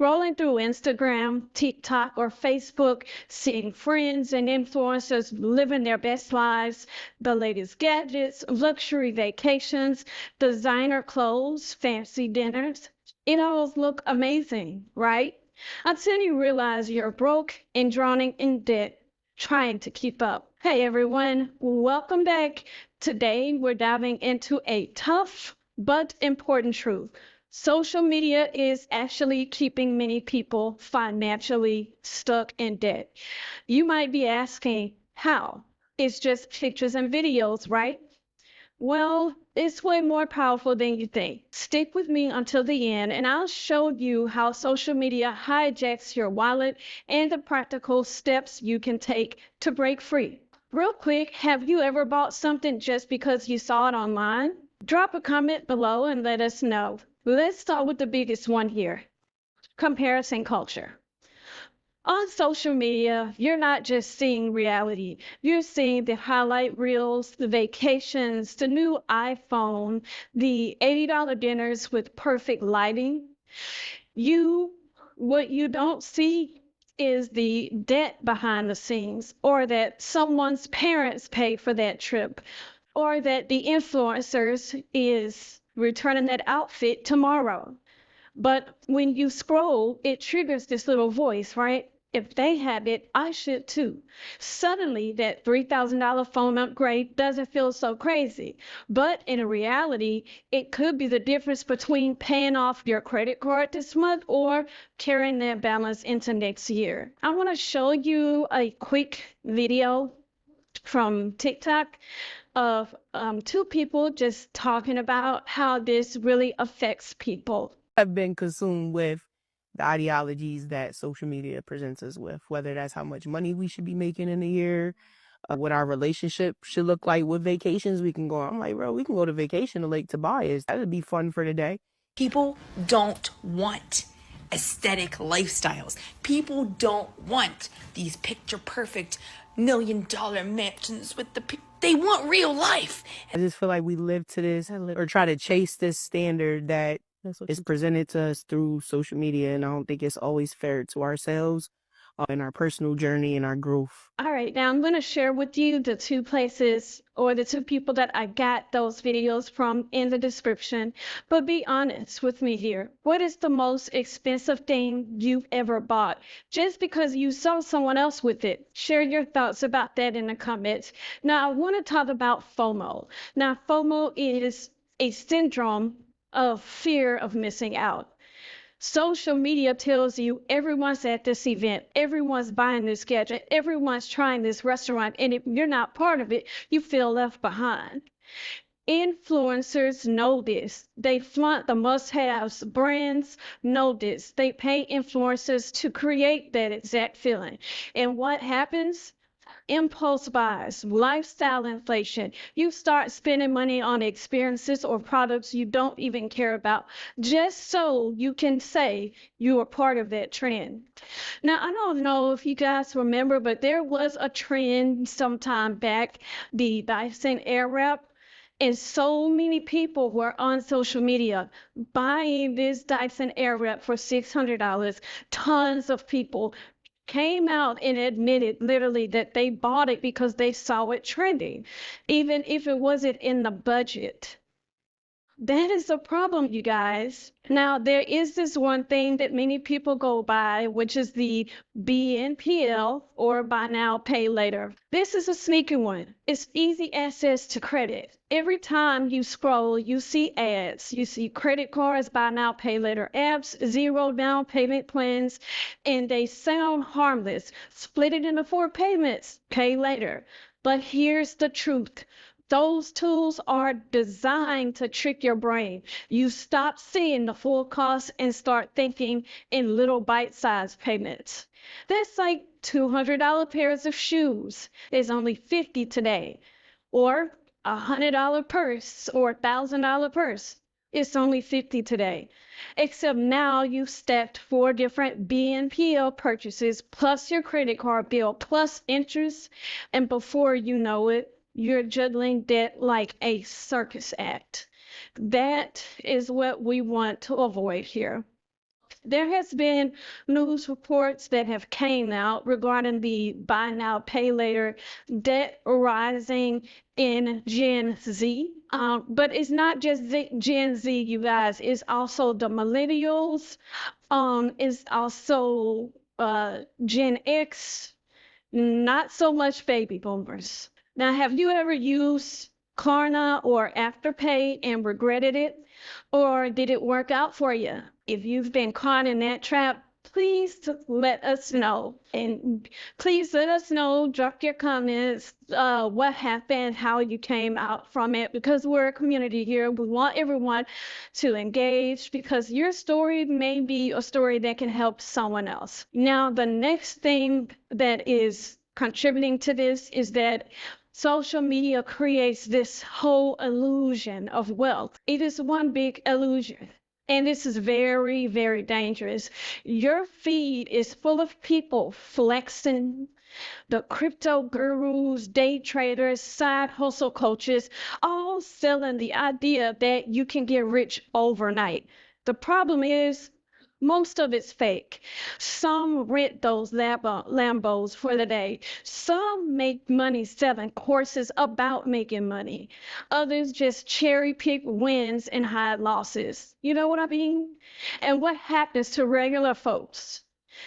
Scrolling through Instagram, TikTok, or Facebook, seeing friends and influencers living their best lives, the latest gadgets, luxury vacations, designer clothes, fancy dinners. It all look amazing, right? Until you realize you're broke and drowning in debt trying to keep up. Hey everyone, welcome back. Today we're diving into a tough but important truth. Social media is actually keeping many people financially stuck in debt. You might be asking, how? It's just pictures and videos, right? Well, it's way more powerful than you think. Stick with me until the end, and I'll show you how social media hijacks your wallet and the practical steps you can take to break free. Real quick, have you ever bought something just because you saw it online? Drop a comment below and let us know. Let's start with the biggest one here, comparison culture. On social media, you're not just seeing reality. You're seeing the highlight reels, the vacations, the new iPhone, the $80 dinners with perfect lighting. What you don't see is the debt behind the scenes, or that someone's parents paid for that trip, or that the influencers is returning that outfit tomorrow. But when you scroll, it triggers this little voice, right? If they have it, I should too. Suddenly, that $3,000 phone upgrade doesn't feel so crazy. But in reality, it could be the difference between paying off your credit card this month or carrying that balance into next year. I want to show you a quick video from TikTok of two people just talking about how this really affects people. Have been consumed with the ideologies that social media presents us with, whether that's how much money we should be making in a year, what our relationship should look like with vacations we can go on. I'm like, bro, we can go to vacation to Lake Tobias. That would be fun for the day. People don't want aesthetic lifestyles. People don't want these picture perfect $1 million mansions with they want real life. I just feel like we live to this or try to chase this standard that is presented to us through social media, and I don't think it's always fair to ourselves in our personal journey and our growth. All right, now I'm going to share with you the two places or the two people that I got those videos from in the description. But be honest with me here. What is the most expensive thing you've ever bought? Just because you saw someone else with it. Share your thoughts about that in the comments. Now, I want to talk about FOMO. Now, FOMO is a syndrome of fear of missing out. Social media tells you everyone's at this event, everyone's buying this gadget, everyone's trying this restaurant, and if you're not part of it, you feel left behind. Influencers know this. They flaunt the must-haves. Brands know this. They pay influencers to create that exact feeling. And what happens? Impulse buys, lifestyle inflation. You start spending money on experiences or products you don't even care about, just so you can say you are part of that trend. Now, I don't know if you guys remember, but there was a trend sometime back, the Dyson Airwrap. And so many people were on social media buying this Dyson Airwrap for $600. Tons of people came out and admitted literally that they bought it because they saw it trending, even if it wasn't in the budget. That is the problem, you guys. Now, there is this one thing that many people go by, which is the BNPL, or buy now, pay later. This is a sneaky one. It's easy access to credit. Every time you scroll, you see ads. You see credit cards, buy now, pay later apps, zero down payment plans, and they sound harmless. Split it into 4 payments, pay later. But here's the truth. Those tools are designed to trick your brain. You stop seeing the full cost and start thinking in little bite-sized payments. That's like $200 pairs of shoes. There's only 50 today. Or a $100 purse or $1,000 purse. It's only 50 today. Except now you've stacked 4 different BNPL purchases plus your credit card bill plus interest, and before you know it, you're juggling debt like a circus act. That is what we want to avoid here. There has been news reports that have came out regarding the buy now, pay later debt rising in Gen Z. But it's not just Gen Z, you guys. It's also the millennials. It's also Gen X, not so much baby boomers. Now, have you ever used Klarna or Afterpay and regretted it? Or did it work out for you? If you've been caught in that trap, please let us know. And please let us know, drop your comments, what happened, how you came out from it, because we're a community here. We want everyone to engage because your story may be a story that can help someone else. Now, the next thing that is contributing to this is that social media creates this whole illusion of wealth. It is one big illusion. And this is very, very dangerous. Your feed is full of people flexing, the crypto gurus, day traders, side hustle coaches, all selling the idea that you can get rich overnight. The problem is, most of it's fake. Some rent those Lambos for the day. Some make money selling courses about making money. Others just cherry pick wins and hide losses. You know what I mean? And what happens to regular folks?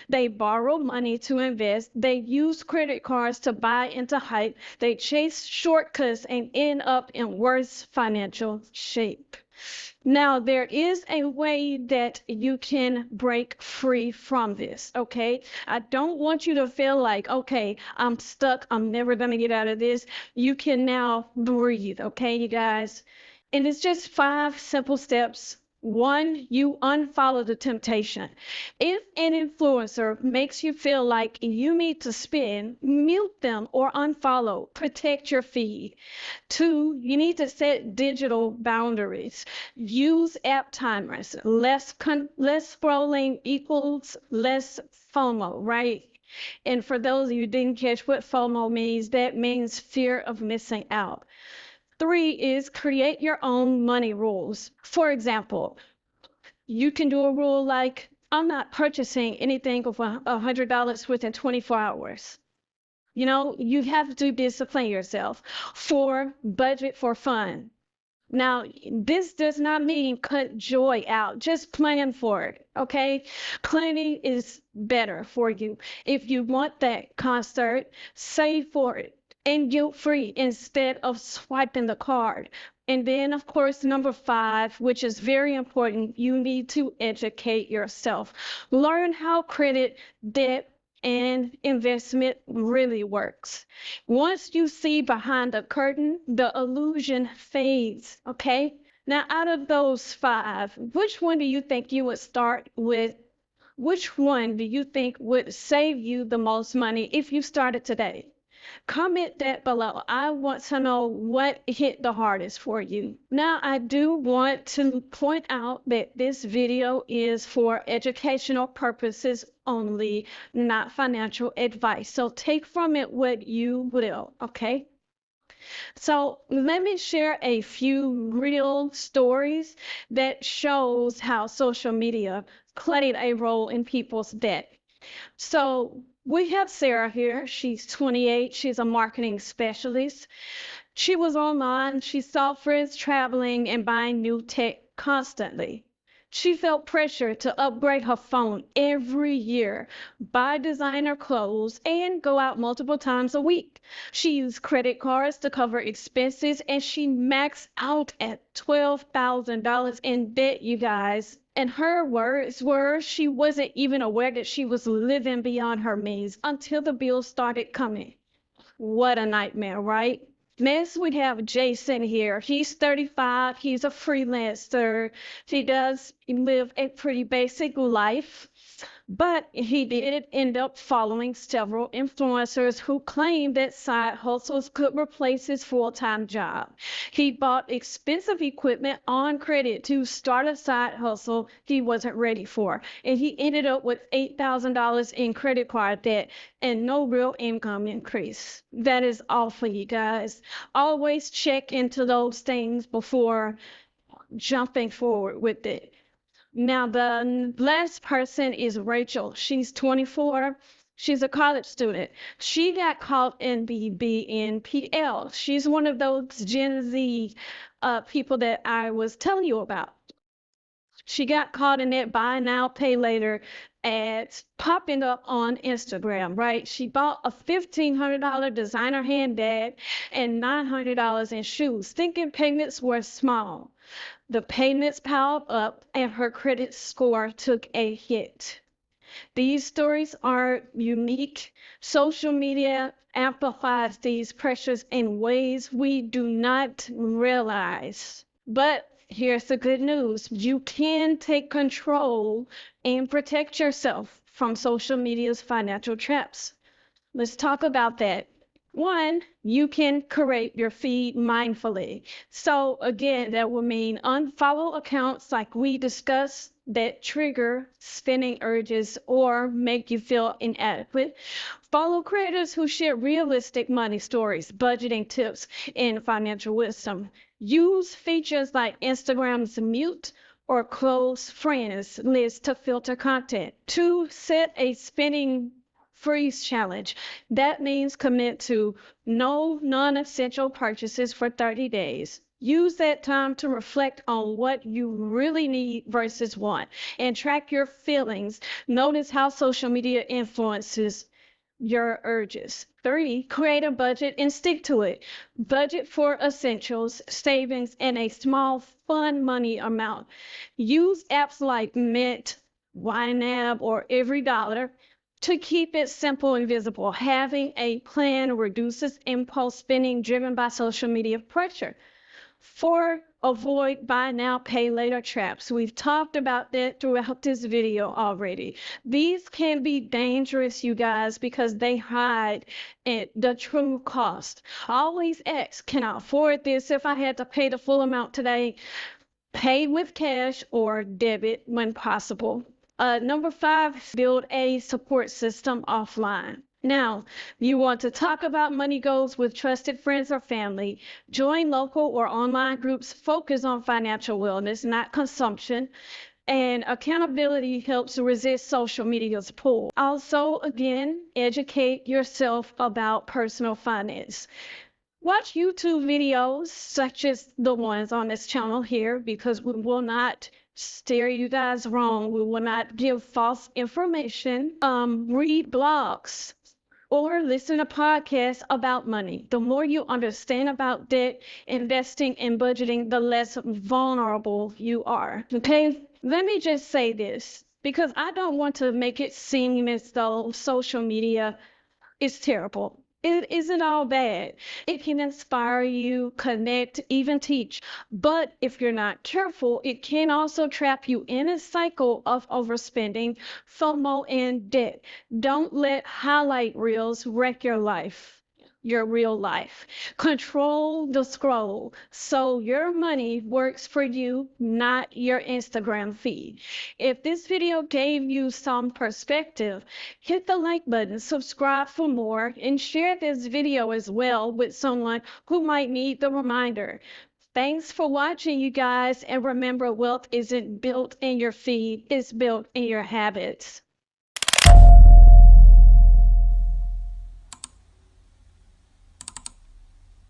They borrow money to invest. They use credit cards to buy into hype. They chase shortcuts and end up in worse financial shape. Now, there is a way that you can break free from this, okay? I don't want you to feel like, okay, I'm stuck. I'm never going to get out of this. You can now breathe, okay, you guys? And it's just 5 simple steps. One, you unfollow the temptation. If an influencer makes you feel like you need to spend, mute them or unfollow. Protect your feed. 2, you need to set digital boundaries. Use app timers. Less scrolling equals less FOMO, right? And for those of you who didn't catch what FOMO means, that means fear of missing out. 3 is create your own money rules. For example, you can do a rule like, I'm not purchasing anything over $100 within 24 hours. You know, you have to discipline yourself. 4, budget for fun. Now, this does not mean cut joy out. Just plan for it, okay? Planning is better for you. If you want that concert, save for it and guilt-free instead of swiping the card. And then, of course, number 5, which is very important, you need to educate yourself. Learn how credit, debt, and investment really works. Once you see behind the curtain, the illusion fades, okay? Now, out of those 5, which one do you think you would start with? Which one do you think would save you the most money if you started today? Comment that below. I want to know what hit the hardest for you. Now, I do want to point out that this video is for educational purposes only, not financial advice. So take from it what you will, okay? So let me share a few real stories that shows how social media played a role in people's debt. So we have Sarah here. She's 28. She's a marketing specialist. She was online. She saw friends traveling and buying new tech constantly. She felt pressure to upgrade her phone every year, buy designer clothes, and go out multiple times a week. She used credit cards to cover expenses, and she maxed out at $12,000 in debt, you guys. And her words were she wasn't even aware that she was living beyond her means until the bills started coming. What a nightmare, right? Next, we have Jason here. He's 35. He's a freelancer. He does live a pretty basic life, but he did end up following several influencers who claimed that side hustles could replace his full-time job. He bought expensive equipment on credit to start a side hustle he wasn't ready for, and he ended up with $8,000 in credit card debt and no real income increase. That is awful, you guys. Always check into those things before jumping forward with it. Now, the last person is Rachel. She's 24. She's a college student. She got caught in the BNPL. She's one of those Gen Z people that I was telling you about. She got caught in that buy now, pay later ads popping up on Instagram, right? She bought a $1,500 designer handbag and $900 in shoes, thinking payments were small. The payments piled up and her credit score took a hit. These stories are unique. Social media amplifies these pressures in ways we do not realize. But here's the good news. You can take control and protect yourself from social media's financial traps. Let's talk about that. One, you can curate your feed mindfully. So again, that will mean unfollow accounts like we discussed that trigger spending urges or make you feel inadequate. Follow creators who share realistic money stories, budgeting tips, and financial wisdom. Use features like Instagram's mute or close friends list to filter content. Two, set a spending freeze challenge. That means commit to no non-essential purchases for 30 days. Use that time to reflect on what you really need versus want and track your feelings. Notice how social media influences your urges. Three, create a budget and stick to it. Budget for essentials, savings, and a small fun money amount. Use apps like Mint, YNAB, or Every Dollar to keep it simple and visible. Having a plan reduces impulse spending driven by social media pressure. Four, avoid buy now, pay later traps. We've talked about that throughout this video already. These can be dangerous, you guys, because they hide the true cost. Always ask, can I afford this if I had to pay the full amount today? Pay with cash or debit when possible. Number five, build a support system offline. Now, you want to talk about money goals with trusted friends or family. Join local or online groups focused on financial wellness, not consumption. And accountability helps resist social media's pull. Also, again, educate yourself about personal finance. Watch YouTube videos such as the ones on this channel here because we will not steer you guys wrong. We will not give false information. Read blogs or listen to podcasts about money. The more you understand about debt, investing, and budgeting, the less vulnerable you are. Okay, let me just say this because I don't want to make it seem as though social media is terrible. It isn't all bad. It can inspire you, connect, even teach. But if you're not careful, it can also trap you in a cycle of overspending, FOMO, and debt. Don't let highlight reels wreck your life. Your real life. Control the scroll so your money works for you, not your Instagram feed. If this video gave you some perspective, hit the like button, subscribe for more, and share this video as well with someone who might need the reminder. Thanks for watching, you guys, and remember, wealth isn't built in your feed, it's built in your habits.